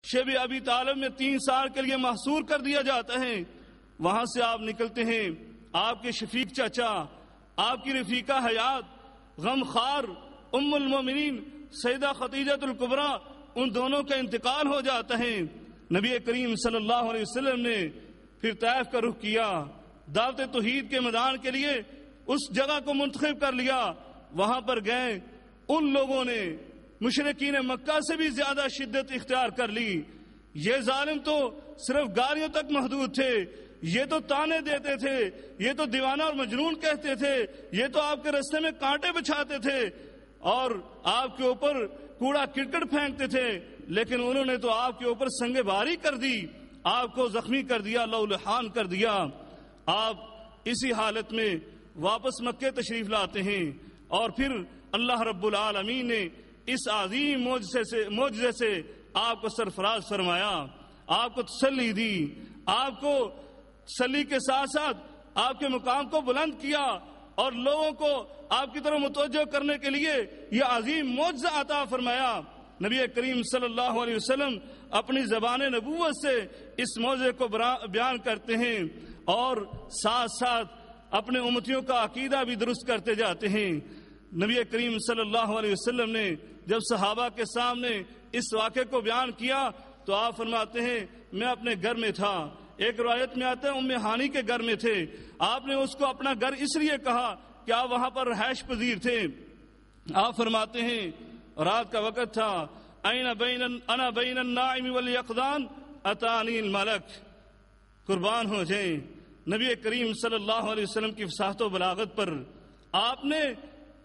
شیب ابی طالب میں 3 سال کے لیے محصور کر دیا جاتا ہے۔ وہاں سے آپ نکلتے ہیں، آپ کے شفیق چچا، آپ کی رفیقہ حیات غم خار ام المومنین سیدہ خدیجہ الکبریٰ، ان دونوں کا انتقال ہو جاتا ہے۔ نبی کریم صلی اللہ علیہ وسلم نے پھر طائف کا رخ کیا، دعوت توحید کے میدان کے لیے اس جگہ کو منتخب کر لیا۔ وہاں پر گئے، ان لوگوں نے مشرکین مکہ سے بھی زیادہ شدت اختیار کر لی۔ یہ ظالم تو صرف گالیوں تک محدود تھے، یہ تو تانے دیتے تھے، یہ تو دیوانہ اور مجنون کہتے تھے، یہ تو آپ کے رستے میں کانٹے بچھاتے تھے اور آپ کے اوپر کوڑا کرکٹ پھینکتے تھے، لیکن انہوں نے تو آپ کے اوپر سنگ باری کر دی، آپ کو زخمی کر دیا، لہولہان کر دیا۔ آپ اسی حالت میں واپس مکے تشریف لاتے ہیں اور پھر اللہ رب العالمین نے اس عظیم معجزے سے آپ کو سرفراز فرمایا، آپ کو تسلی دی، آپ کو تسلی کے ساتھ ساتھ آپ کے مقام کو بلند کیا اور لوگوں کو آپ کی طرف متوجہ کرنے کے لیے یہ عظیم معجزہ عطا فرمایا۔ نبی کریم صلی اللہ علیہ وسلم اپنی زبان نبوت سے اس معجزے کو بیان کرتے ہیں اور ساتھ ساتھ اپنے امتیوں کا عقیدہ بھی درست کرتے جاتے ہیں۔ نبی کریم صلی اللہ علیہ وسلم نے جب صحابہ کے سامنے اس واقعے کو بیان کیا تو آپ فرماتے ہیں میں اپنے گھر میں تھا، ایک روایت میں آتا ہے ام ہانی کے گھر میں تھے، آپ نے اس کو اپنا گھر اس لیے کہا کہ آپ وہاں پر رہائش پذیر تھے۔ آپ فرماتے ہیں رات کا وقت تھا، انا بین النائم والیقظان اتانی الملک، قربان ہو جائیں نبی کریم صلی اللہ علیہ وسلم کی فصاحت و بلاغت پر۔ آپ نے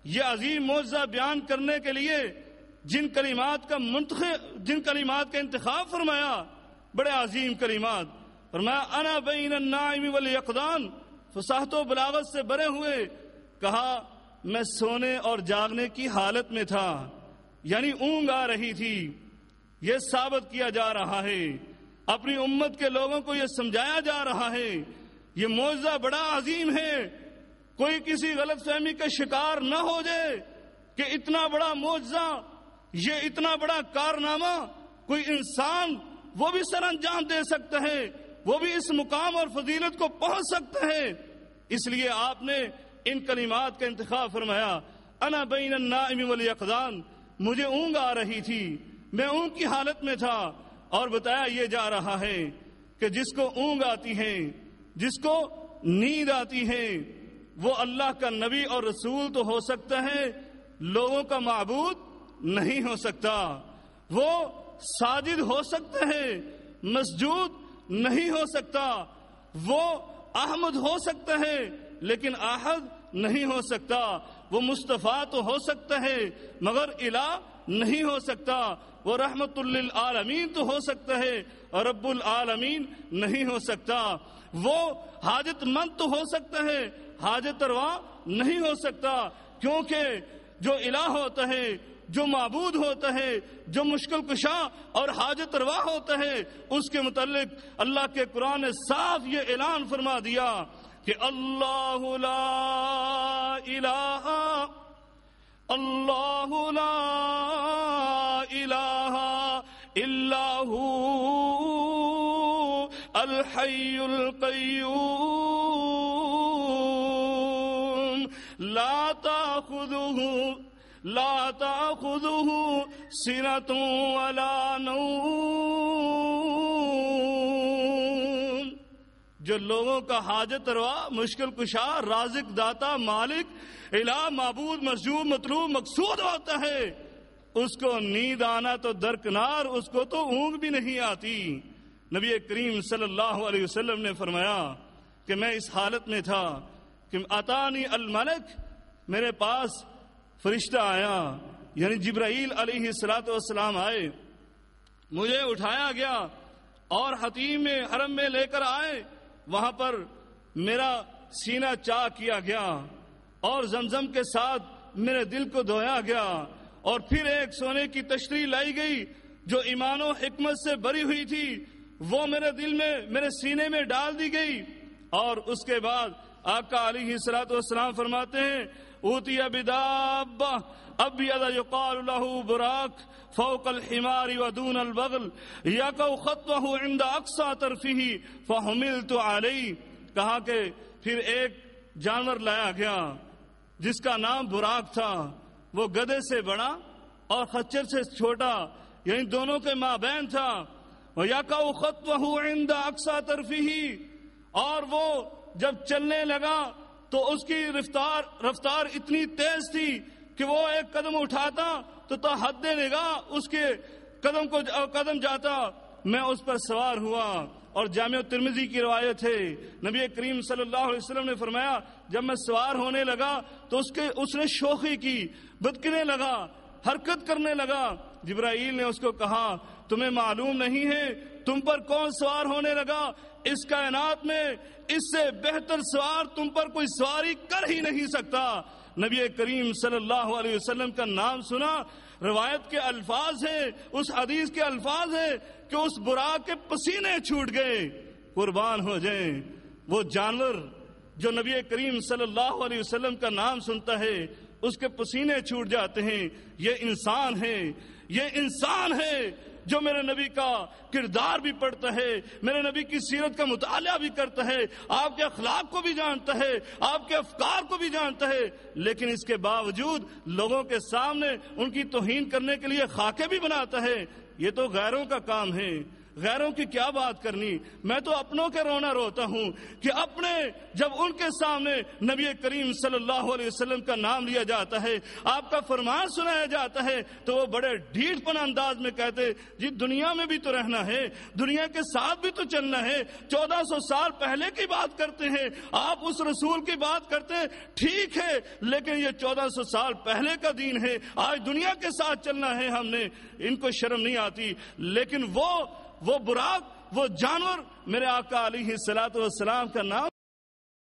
یہ عظیم معجزہ بیان کرنے کے لیے جن کلمات کا انتخاب فرمایا، بڑے عظیم کلمات فرمایا، انا بین النائم والیقظان، فصاحت و بلاغت سے بھرے ہوئے کہا میں سونے اور جاگنے کی حالت میں تھا، یعنی اونگ آ رہی تھی۔ یہ ثابت کیا جا رہا ہے، اپنی امت کے لوگوں کو یہ سمجھایا جا رہا ہے یہ معجزہ بڑا عظیم ہے، کوئی کسی غلط فہمی کا شکار نہ ہو جائے کہ اتنا بڑا معجزہ، یہ اتنا بڑا کارنامہ کوئی انسان وہ بھی سر انجام دے سکتا ہے، وہ بھی اس مقام اور فضیلت کو پہنچ سکتا ہے۔ اس لیے آپ نے ان کلمات کا انتخاب فرمایا، انا بین النائم والیقظان، مجھے اونگ آ رہی تھی، میں اونگ کی حالت میں تھا، اور بتایا یہ جا رہا ہے کہ جس کو اونگ آتی ہے، جس کو نیند آتی ہے، وہ اللہ کا نبی اور رسول تو ہو سکتا ہے، لوگوں کا معبود نہیں ہو سکتا۔ وہ ساجد ہو سکتا ہے، مسجود نہیں ہو سکتا۔ وہ احمد ہو سکتا ہے لیکن احد نہیں ہو سکتا۔ وہ مصطفیٰ تو ہو سکتا ہے مگر الہ نہیں ہو سکتا۔ وہ رحمت للعالمین تو ہو سکتا ہے اور رب العالمین نہیں ہو سکتا۔ وہ حاجت مند تو ہو سکتا ہے، حاجت روا نہیں ہو سکتا، کیونکہ جو الہ ہوتا ہے، جو معبود ہوتا ہے، جو مشکل کشا اور حاجت روا ہوتا ہے، اس کے متعلق اللہ کے قرآن نے صاف یہ اعلان فرما دیا کہ اللہ لا الہ الا ہو الحی القیوم لا تأخذه سنة ولا نوم، جو لوگوں کا حاجت روا، مشکل کشا، رازق، داتا، مالک، الہ، معبود، مسجود، مطلوب، مقصود ہوتا ہے، اس کو نیند آنا تو درکنار، اس کو تو اونگ بھی نہیں آتی۔ نبی کریم صلی اللہ علیہ وسلم نے فرمایا کہ میں اس حالت میں تھا کہ اتانی الملک، میرے پاس فرشتہ آیا، یعنی جبرائیل علیہ السلام آئے، مجھے اٹھایا گیا اور حتیم میں حرم میں لے کر آئے، وہاں پر میرا سینہ چاک کیا گیا اور زمزم کے ساتھ میرے دل کو دھویا گیا، اور پھر ایک سونے کی تشتری لائی گئی جو ایمان و حکمت سے بھری ہوئی تھی، وہ میرے دل میں، میرے سینے میں ڈال دی گئی، اور اس کے بعد آقا علیہ السلام فرماتے ہیں اوتی بدابہ ابيض يقال له براق فوق الحمار ودون البغل يقع خطوه عند اقصى طرفه فحملت عليه. کہا کہ پھر ایک جانور لایا گیا جس کا نام براق تھا. وہ گدھے سے بڑا اور خچر سے چھوٹا، یعنی دونوں کے مابین تھا. وَيَقَعُ خَطْوَهُ عِنْدَ أَقْصَى طَرْفِهِ، اور وہ جب چلنے لگا تو اس کی رفتار اتنی تیز تھی کہ وہ ایک قدم اٹھاتا تو تا حد نگاہ اس کے قدم جاتا. میں اس پر سوار ہوا، اور جامع ترمذی کی روایت ہے، نبی کریم صلی اللہ علیہ وسلم نے فرمایا جب میں سوار ہونے لگا تو اس نے شوخی کی، بدکنے لگا، حرکت کرنے لگا. جبرائیل نے اس کو کہا تمہیں معلوم نہیں ہے تم پر کون سوار ہونے لگا؟ اس کائنات میں اس سے بہتر سوار تم پر کوئی سواری کر ہی نہیں سکتا. نبی کریم صلی اللہ علیہ وسلم کا نام سنا. روایت کے الفاظ ہیں، اس حدیث کے الفاظ ہیں کہ اس براق کے پسینے چھوٹ گئے. قربان ہو جائیں وہ جانور جو نبی کریم صلی اللہ علیہ وسلم کا نام سنتا ہے اس کے پسینے چھوٹ جاتے ہیں. یہ انسان ہے، یہ انسان ہے جو میرے نبی کا کردار بھی پڑھتا ہے، میرے نبی کی سیرت کا مطالعہ بھی کرتا ہے، آپ کے اخلاق کو بھی جانتا ہے، آپ کے افکار کو بھی جانتا ہے، لیکن اس کے باوجود لوگوں کے سامنے ان کی توہین کرنے کے لیے خاکے بھی بناتا ہے. یہ تو غیروں کا کام ہے، غیروں کی کیا بات کرنی. میں تو اپنوں کے رونا روتا ہوں کہ اپنے جب ان کے سامنے نبی کریم صلی اللہ علیہ وسلم کا نام لیا جاتا ہے، آپ کا فرمان سنایا جاتا ہے، تو وہ بڑے ڈھیٹ پن انداز میں کہتے جی دنیا میں بھی تو رہنا ہے، دنیا کے ساتھ بھی تو چلنا ہے. 1400 سال پہلے کی بات کرتے ہیں آپ، اس رسول کی بات کرتے ہیں، ٹھیک ہے، لیکن یہ 1400 سال پہلے کا دین ہے، آج دنیا کے ساتھ چلنا ہے ہم نے. ان کو شرم نہیں آتی. لیکن وہ براق، وہ جانور، میرے آقا علیہ الصلوۃ والسلام کا نام